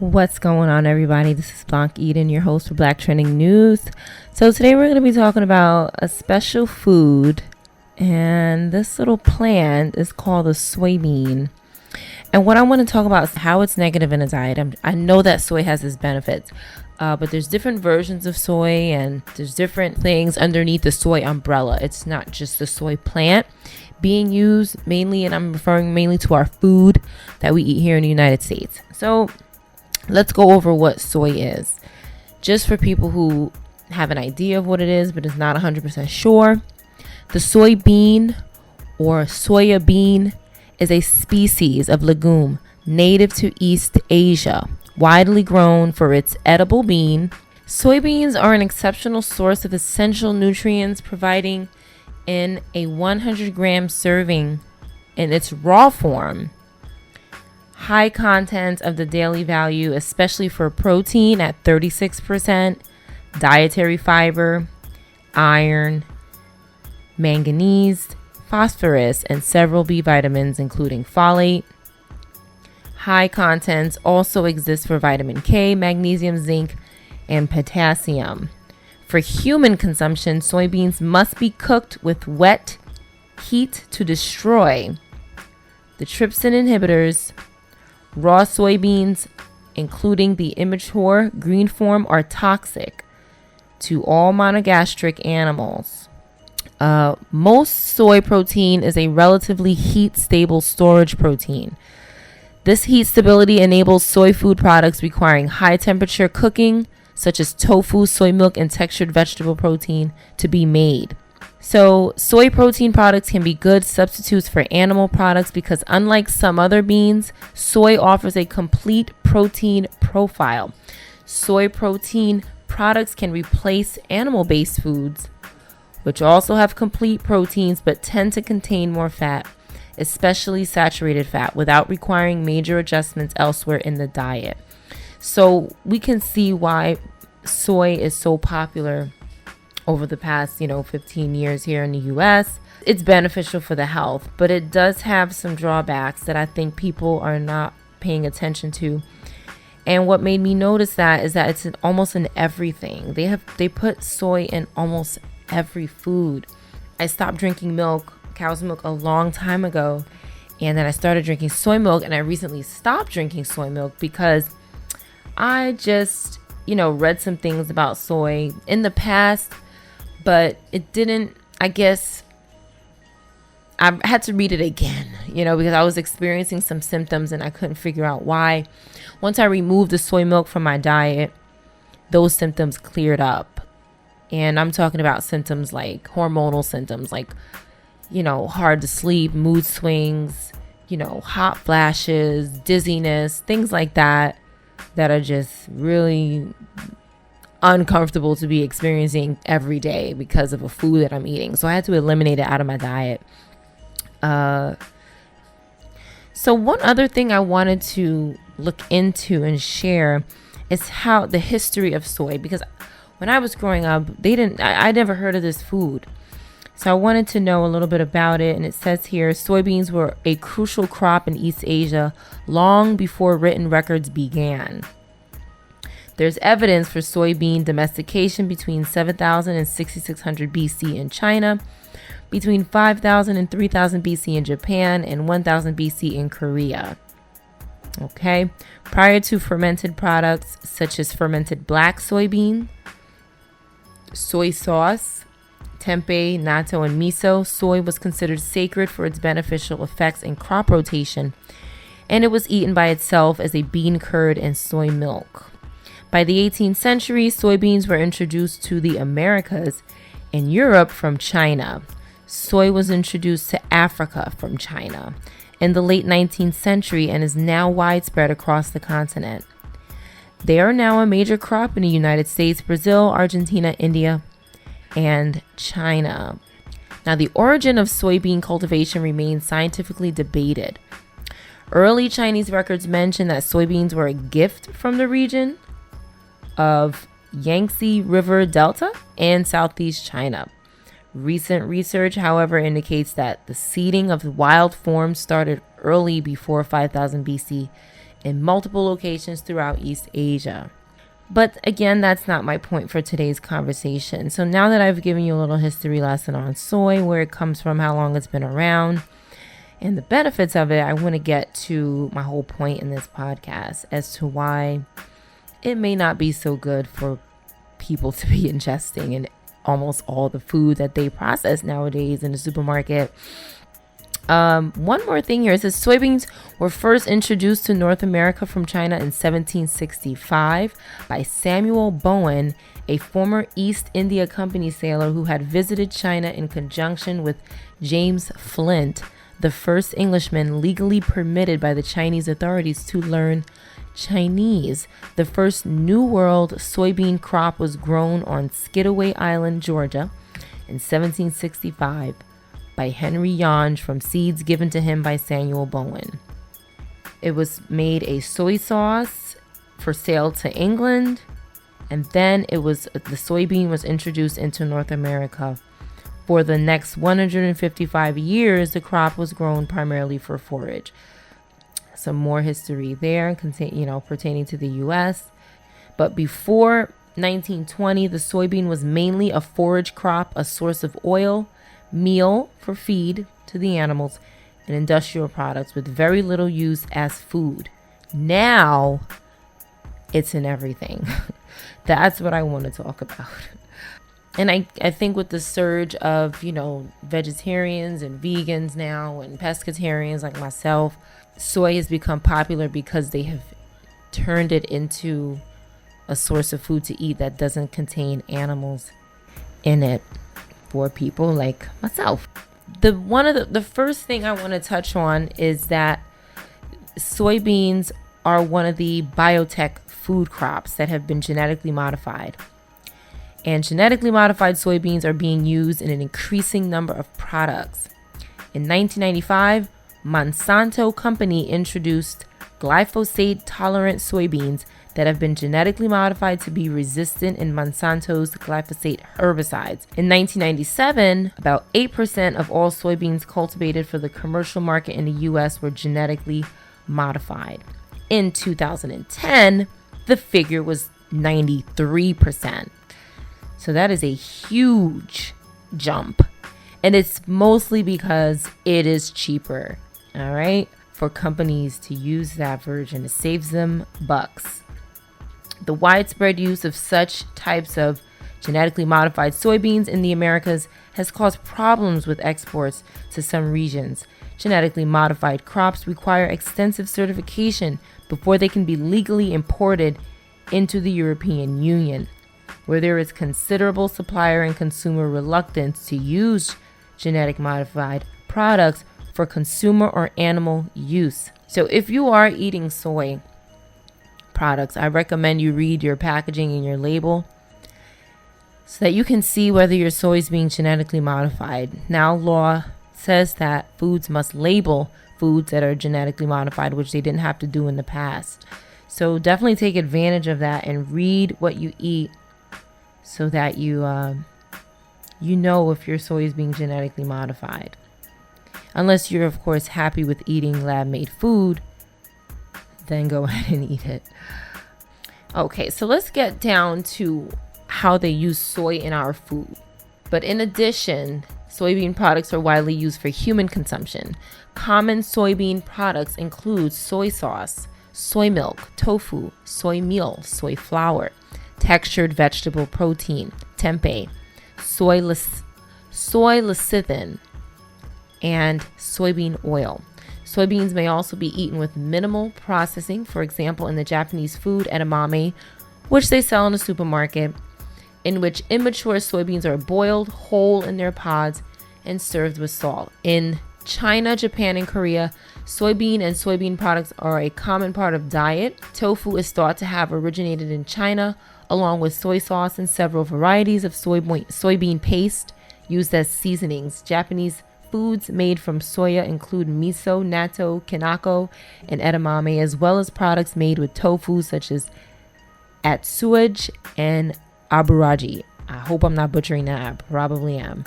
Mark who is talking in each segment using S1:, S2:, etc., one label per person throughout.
S1: What's going on, everybody? This is Blanche Eden, your host for Black Trending News. So today we're going to be talking about a special food, and this little plant is called the soybean. And what I want to talk about is how it's negative in a diet. I know that soy has its benefits, but there's different versions of soy, and there's different things underneath the soy umbrella. It's not just the soy plant being used mainly, and I'm referring mainly to our food that we eat here in the United States. So let's go over what soy is, just for people who have an idea of what it is but is not 100% sure. The soybean or soya bean is a species of legume native to East Asia, widely grown for its edible bean. Soybeans are an exceptional source of essential nutrients, providing in a 100-gram serving in its raw form high content of the daily value, especially for protein at 36%, dietary fiber, iron, manganese, phosphorus, and several B vitamins, including folate. High contents also exist for vitamin K, magnesium, zinc, and potassium. For human consumption, soybeans must be cooked with wet heat to destroy the trypsin inhibitors. Raw soybeans, including the immature green form, are toxic to all monogastric animals. Most soy protein is a relatively heat-stable storage protein. This heat stability enables soy food products requiring high-temperature cooking, such as tofu, soy milk, and textured vegetable protein, to be made. So soy protein products can be good substitutes for animal products because, unlike some other beans, soy offers a complete protein profile. Soy protein products can replace animal-based foods, which also have complete proteins but tend to contain more fat, especially saturated fat, without requiring major adjustments elsewhere in the diet. So we can see why soy is so popular over the past, 15 years here in the U.S. It's beneficial for the health, but it does have some drawbacks that I think people are not paying attention to. And what made me notice that is that it's almost in everything. They put soy in almost every food. I stopped drinking cow's milk, a long time ago, and then I started drinking soy milk, and I recently stopped drinking soy milk because I just, read some things about soy in the past, but it didn't, I guess I had to read it again, because I was experiencing some symptoms and I couldn't figure out why. Once I removed the soy milk from my diet, those symptoms cleared up. And I'm talking about symptoms like hormonal symptoms, like, hard to sleep, mood swings, hot flashes, dizziness, things like that are just really uncomfortable to be experiencing every day because of a food that I'm eating. So I had to eliminate it out of my diet. So one other thing I wanted to look into and share is how the history of soy, because when I was growing up, I never heard of this food. So I wanted to know a little bit about it. And it says here, soybeans were a crucial crop in East Asia long before written records began. There's evidence for soybean domestication between 7,000 and 6,600 BC in China, between 5,000 and 3,000 BC in Japan, and 1,000 BC in Korea. Okay. Prior to fermented products such as fermented black soybean, soy sauce, tempeh, natto, and miso, soy was considered sacred for its beneficial effects in crop rotation, and it was eaten by itself as a bean curd and soy milk. By the 18th century, soybeans were introduced to the Americas and Europe from China. Soy was introduced to Africa from China in the late 19th century and is now widespread across the continent. They are now a major crop in the United States, Brazil, Argentina, India, and China. Now, the origin of soybean cultivation remains scientifically debated. Early Chinese records mention that soybeans were a gift from the region of Yangtze River Delta and Southeast China. Recent research, however, indicates that the seeding of wild forms started early before 5000 BC in multiple locations throughout East Asia. But again, that's not my point for today's conversation. So now that I've given you a little history lesson on soy, where it comes from, how long it's been around, and the benefits of it, I want to get to my whole point in this podcast as to why it may not be so good for people to be ingesting in almost all the food that they process nowadays in the supermarket. One more thing here. It says soybeans were first introduced to North America from China in 1765 by Samuel Bowen, a former East India Company sailor who had visited China in conjunction with James Flint, the first Englishman legally permitted by the Chinese authorities to learn Chinese. The first New World soybean crop was grown on Skidaway Island, Georgia, in 1765 by Henry Yonge from seeds given to him by Samuel Bowen. It was made a soy sauce for sale to England, and then the soybean was introduced into North America. For the next 155 years, the crop was grown primarily for forage. Some more history there, pertaining to the U.S. But before 1920, the soybean was mainly a forage crop, a source of oil, meal for feed to the animals, and industrial products with very little use as food. Now, it's in everything. That's what I want to talk about. And I think with the surge of, vegetarians and vegans now and pescatarians like myself, soy has become popular because they have turned it into a source of food to eat that doesn't contain animals in it for people like myself. The first thing I want to touch on is that soybeans are one of the biotech food crops that have been genetically modified. And genetically modified soybeans are being used in an increasing number of products. In 1995, Monsanto Company introduced glyphosate-tolerant soybeans that have been genetically modified to be resistant in Monsanto's glyphosate herbicides. In 1997, about 8% of all soybeans cultivated for the commercial market in the U.S. were genetically modified. In 2010, the figure was 93%. So that is a huge jump. And it's mostly because it is cheaper, all right, for companies to use that version. It saves them bucks. The widespread use of such types of genetically modified soybeans in the Americas has caused problems with exports to some regions. Genetically modified crops require extensive certification before they can be legally imported into the European Union, where there is considerable supplier and consumer reluctance to use genetic modified products for consumer or animal use. So if you are eating soy products, I recommend you read your packaging and your label so that you can see whether your soy is being genetically modified. Now, law says that foods must label foods that are genetically modified, which they didn't have to do in the past. So definitely take advantage of that and read what you eat so that you know if your soy is being genetically modified. Unless you're, of course, happy with eating lab-made food, then go ahead and eat it. Okay, so let's get down to how they use soy in our food. But in addition, soybean products are widely used for human consumption. Common soybean products include soy sauce, soy milk, tofu, soy meal, soy flour, textured vegetable protein, tempeh, soy lecithin, and soybean oil. Soybeans may also be eaten with minimal processing, for example, in the Japanese food edamame, which they sell in the supermarket, in which immature soybeans are boiled whole in their pods and served with salt. In China, Japan, and Korea, soybean and soybean products are a common part of diet. Tofu is thought to have originated in China, along with soy sauce and several varieties of soybean paste used as seasonings. Japanese foods made from soya include miso, natto, kinako, and edamame, as well as products made with tofu such as atsuage and aburaji. I hope I'm not butchering that. I probably am.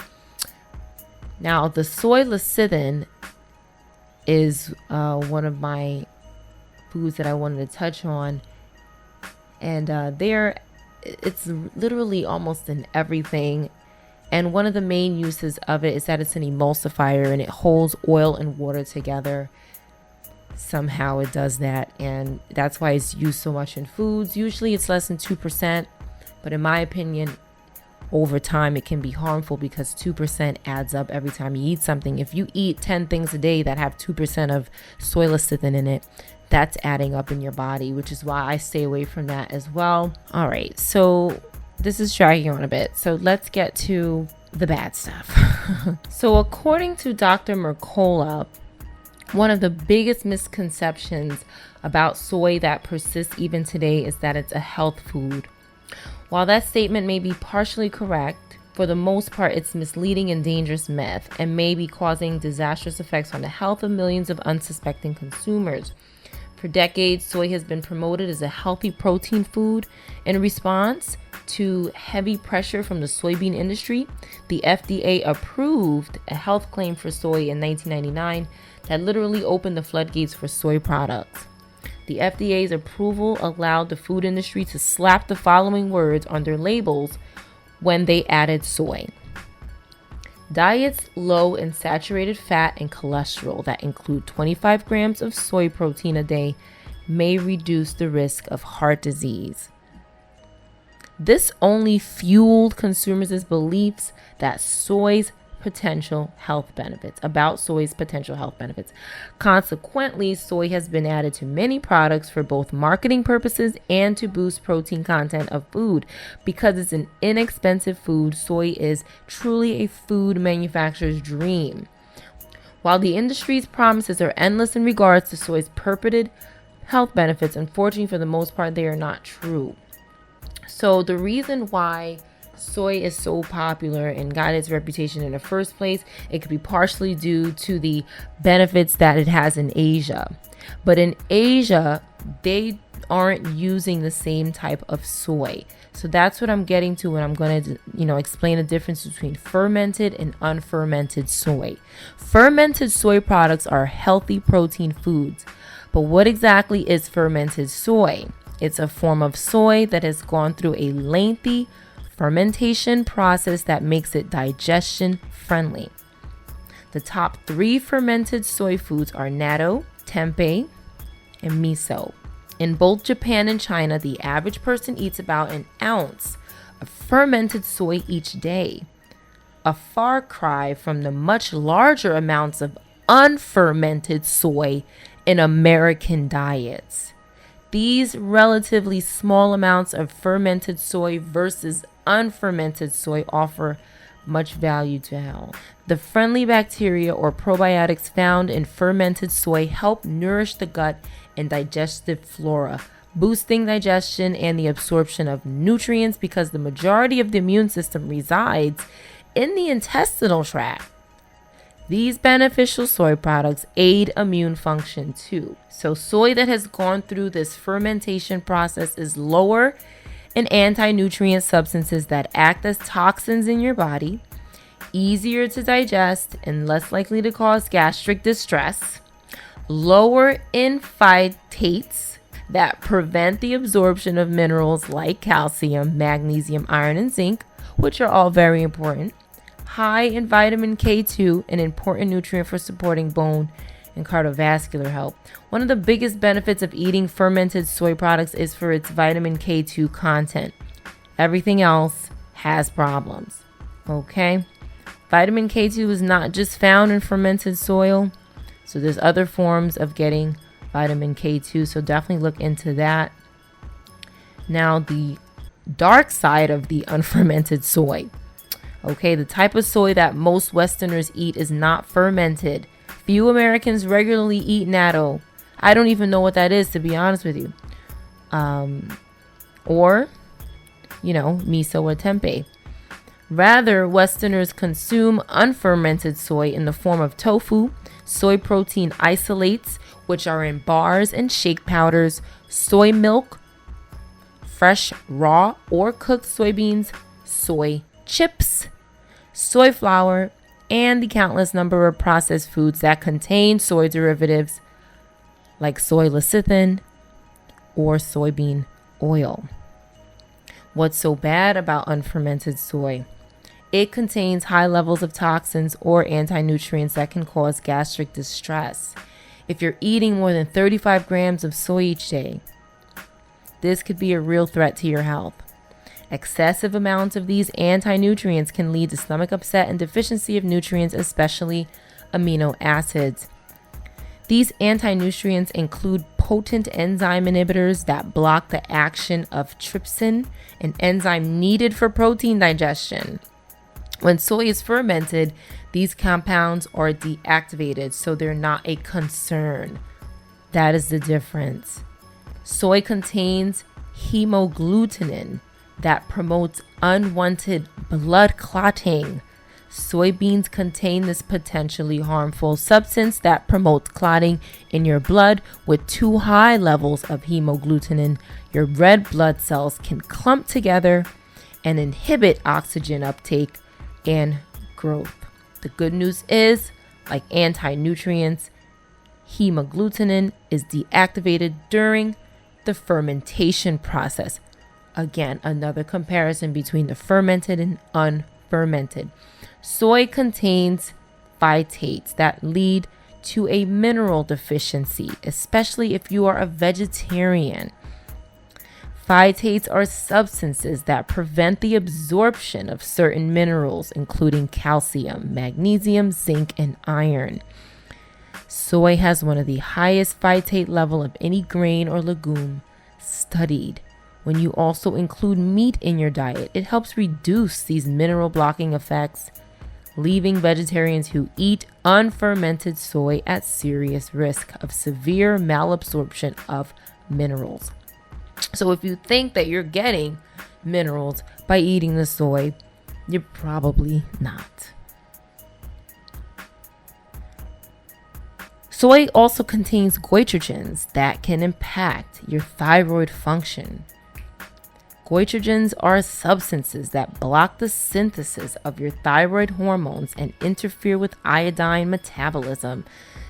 S1: Now, the soy lecithin is one of my foods that I wanted to touch on. And it's literally almost in everything. And one of the main uses of it is that it's an emulsifier and it holds oil and water together. Somehow it does that, and that's why it's used so much in foods. Usually it's less than 2%, but in my opinion, over time it can be harmful because 2% adds up every time you eat something. If you eat 10 things a day that have 2% of soy lecithin in it, that's adding up in your body, which is why I stay away from that as well. All right, so this is dragging on a bit, so let's get to the bad stuff. So according to Dr. Mercola, one of the biggest misconceptions about soy that persists even today is that it's a health food. While that statement may be partially correct, for the most part it's misleading and dangerous myth and may be causing disastrous effects on the health of millions of unsuspecting consumers. For decades, soy has been promoted as a healthy protein food. In response to heavy pressure from the soybean industry, the FDA approved a health claim for soy in 1999 that literally opened the floodgates for soy products. The FDA's approval allowed the food industry to slap the following words on their labels when they added soy: diets low in saturated fat and cholesterol that include 25 grams of soy protein a day may reduce the risk of heart disease. This only fueled consumers' beliefs that soy's potential health benefits. Consequently, soy has been added to many products for both marketing purposes and to boost protein content of food. Because it's an inexpensive food, soy is truly a food manufacturer's dream. While the industry's promises are endless in regards to soy's purported health benefits, unfortunately for the most part, they are not true. So the reason why soy is so popular and got its reputation in the first place, it could be partially due to the benefits that it has in Asia. But in Asia, they aren't using the same type of soy. So that's what I'm getting to when I'm going to, explain the difference between fermented and unfermented soy. Fermented soy products are healthy protein foods. But what exactly is fermented soy? It's a form of soy that has gone through a lengthy fermentation process that makes it digestion friendly. The top 3 fermented soy foods are natto, tempeh, and miso. In both Japan and China, the average person eats about an ounce of fermented soy each day, a far cry from the much larger amounts of unfermented soy in American diets. These relatively small amounts of fermented soy versus unfermented soy offer much value to health. The friendly bacteria or probiotics found in fermented soy help nourish the gut and digestive flora, boosting digestion and the absorption of nutrients because the majority of the immune system resides in the intestinal tract. These beneficial soy products aid immune function too. So soy that has gone through this fermentation process is lower in anti-nutrient substances that act as toxins in your body, easier to digest and less likely to cause gastric distress, lower in phytates that prevent the absorption of minerals like calcium, magnesium, iron, and zinc, which are all very important, high in vitamin K2, an important nutrient for supporting bone and cardiovascular health. One of the biggest benefits of eating fermented soy products is for its vitamin K2 content. Everything else has problems. Okay? Vitamin K2 is not just found in fermented soy, so there's other forms of getting vitamin K2, so definitely look into that. Now, the dark side of the unfermented soy. Okay, the type of soy that most Westerners eat is not fermented. Few Americans regularly eat natto. I don't even know what that is, to be honest with you. Or miso or tempeh. Rather, Westerners consume unfermented soy in the form of tofu, soy protein isolates, which are in bars and shake powders, soy milk, fresh, raw, or cooked soybeans, soy chips, soy flour, and the countless number of processed foods that contain soy derivatives like soy lecithin or soybean oil. What's so bad about unfermented soy? It contains high levels of toxins or anti-nutrients that can cause gastric distress. If you're eating more than 35 grams of soy each day, this could be a real threat to your health. Excessive amounts of these anti-nutrients can lead to stomach upset and deficiency of nutrients, especially amino acids. These anti-nutrients include potent enzyme inhibitors that block the action of trypsin, an enzyme needed for protein digestion. When soy is fermented, these compounds are deactivated, so they're not a concern. That is the difference. Soy contains hemagglutinin that promotes unwanted blood clotting. Soybeans contain this potentially harmful substance that promotes clotting in your blood. With too high levels of hemagglutinin, your red blood cells can clump together and inhibit oxygen uptake and growth. The good news is, like anti-nutrients, hemagglutinin is deactivated during the fermentation process. Again, another comparison between the fermented and unfermented. Soy contains phytates that lead to a mineral deficiency, especially if you are a vegetarian. Phytates are substances that prevent the absorption of certain minerals, including calcium, magnesium, zinc, and iron. Soy has one of the highest phytate level of any grain or legume studied. When you also include meat in your diet, it helps reduce these mineral blocking effects, leaving vegetarians who eat unfermented soy at serious risk of severe malabsorption of minerals. So if you think that you're getting minerals by eating the soy, you're probably not. Soy also contains goitrogens that can impact your thyroid function. Goitrogens are substances that block the synthesis of your thyroid hormones and interfere with iodine metabolism,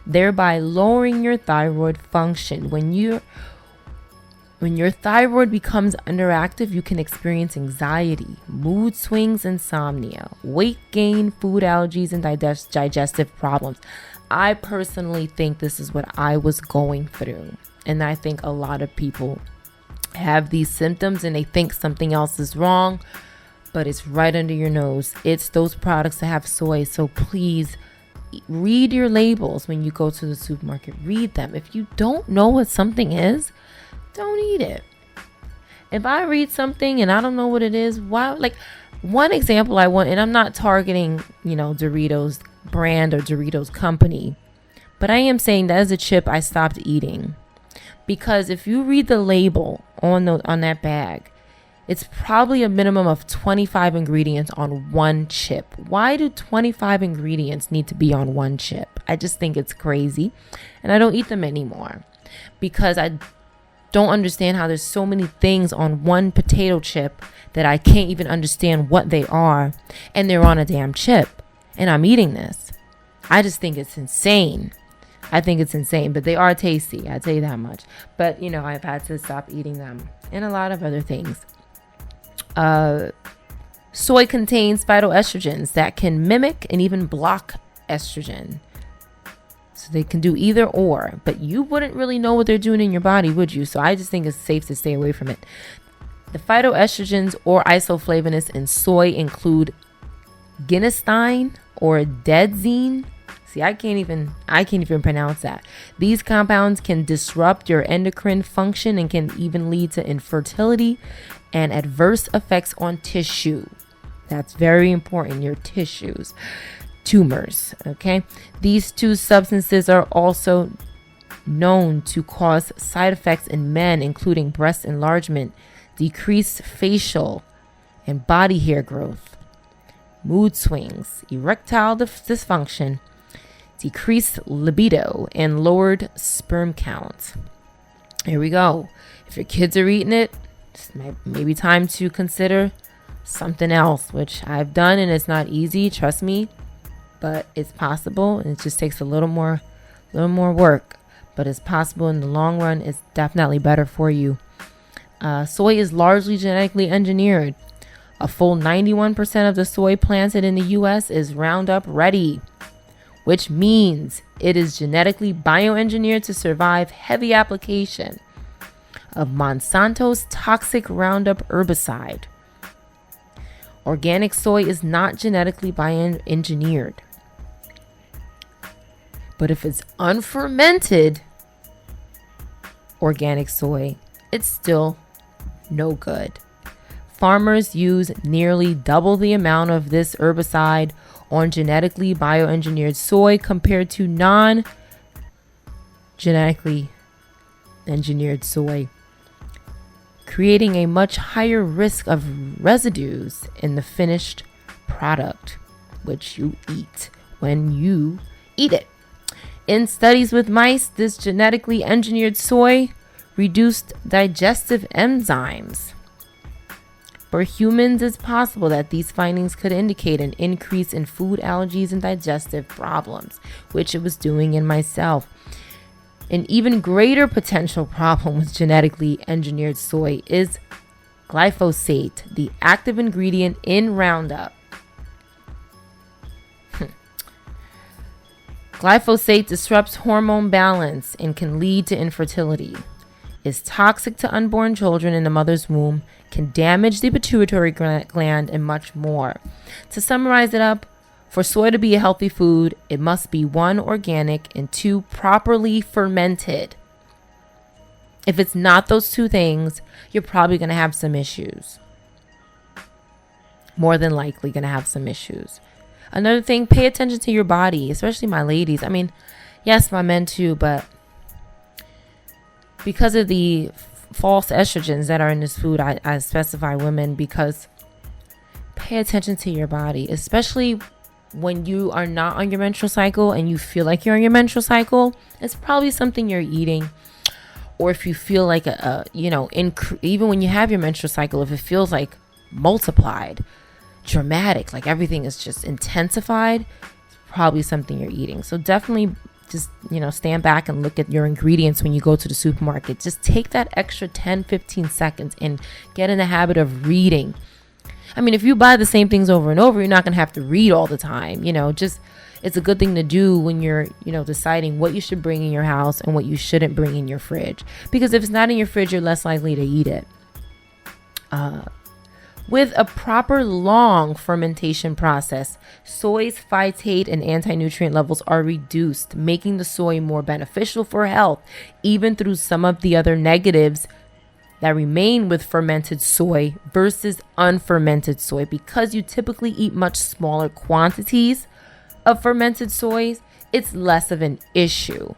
S1: thereby lowering your thyroid function. When your thyroid becomes underactive, you can experience anxiety, mood swings, insomnia, weight gain, food allergies, and digestive problems. I personally think this is what I was going through, and I think a lot of people have these symptoms and they think something else is wrong, but it's right under your nose. It's those products that have soy. So please read your labels when you go to the supermarket. Read them. If you don't know what something is, don't eat it. If I read something and I don't know what it is, why? Like, one example I want, and I'm not targeting, Doritos brand or Doritos company, but I am saying that as a chip I stopped eating. Because if you read the label on that bag, it's probably a minimum of 25 ingredients on one chip. Why do 25 ingredients need to be on one chip? I just think it's crazy. And I don't eat them anymore because I don't understand how there's so many things on one potato chip that I can't even understand what they are. And they're on a damn chip. And I'm eating this. I just think it's insane. But they are tasty. I tell you that much. But, I've had to stop eating them and a lot of other things. Soy contains phytoestrogens that can mimic and even block estrogen. So they can do either or, but you wouldn't really know what they're doing in your body, would you? So I just think it's safe to stay away from it. The phytoestrogens or isoflavonoids in soy include genistein or dedzine. See, I can't even pronounce that. These compounds can disrupt your endocrine function and can even lead to infertility and adverse effects on tissue. That's very important, your tissues. Tumors, okay? These two substances are also known to cause side effects in men, including breast enlargement, decreased facial and body hair growth, mood swings, erectile dysfunction, decreased libido, and lowered sperm count. Here we go. If your kids are eating it, it's maybe time to consider something else, which I've done, and it's not easy, trust me, but it's possible, and it just takes a little more work. but it's possible in the long run. It's definitely better for you. Soy is largely genetically engineered. A full 91% of the soy planted in the U.S. is Roundup ready, which means it is genetically bioengineered to survive heavy application of Monsanto's toxic Roundup herbicide. Organic soy is not genetically bioengineered. But if it's unfermented organic soy, it's still no good. Farmers use nearly double the amount of this herbicide on genetically bioengineered soy compared to non-genetically engineered soy, creating a much higher risk of residues in the finished product, which you eat when you eat it. In studies with mice, this genetically engineered soy reduced digestive enzymes. For humans, it's possible that these findings could indicate an increase in food allergies and digestive problems, which it was doing in myself. An even greater potential problem with genetically engineered soy is glyphosate, the active ingredient in Roundup. Glyphosate disrupts hormone balance and can lead to infertility, is toxic to unborn children in the mother's womb, can damage the pituitary gland, and much more. To summarize it up, for soy to be a healthy food, it must be 1, organic, and 2, properly fermented. If it's not those 2 things, you're probably going to have some issues. More than likely going to have some issues. Another thing, pay attention to your body, especially my ladies. I mean, yes, my men too, but because of the false estrogens that are in this food, I specify women, because pay attention to your body, especially when you are not on your menstrual cycle and you feel like you're on your menstrual cycle. It's probably something you're eating. Or if you feel like even when you have your menstrual cycle, if it feels like multiplied, dramatic, like everything is just intensified, it's probably something you're eating. So definitely just, stand back and look at your ingredients when you go to the supermarket. Just take that extra 10-15 seconds and get in the habit of reading. I mean, if you buy the same things over and over, you're not going to have to read all the time. It's a good thing to do when you're, deciding what you should bring in your house and what you shouldn't bring in your fridge. Because if it's not in your fridge, you're less likely to eat it. With a proper long fermentation process, soy's phytate and anti-nutrient levels are reduced, making the soy more beneficial for health, even through some of the other negatives that remain with fermented soy versus unfermented soy. Because you typically eat much smaller quantities of fermented soys, it's less of an issue.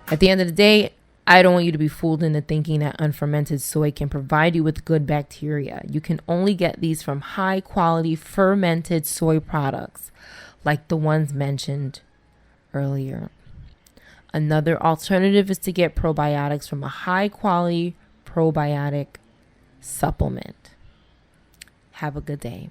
S1: At the end of the day, I don't want you to be fooled into thinking that unfermented soy can provide you with good bacteria. You can only get these from high quality fermented soy products like the ones mentioned earlier. Another alternative is to get probiotics from a high quality probiotic supplement. Have a good day.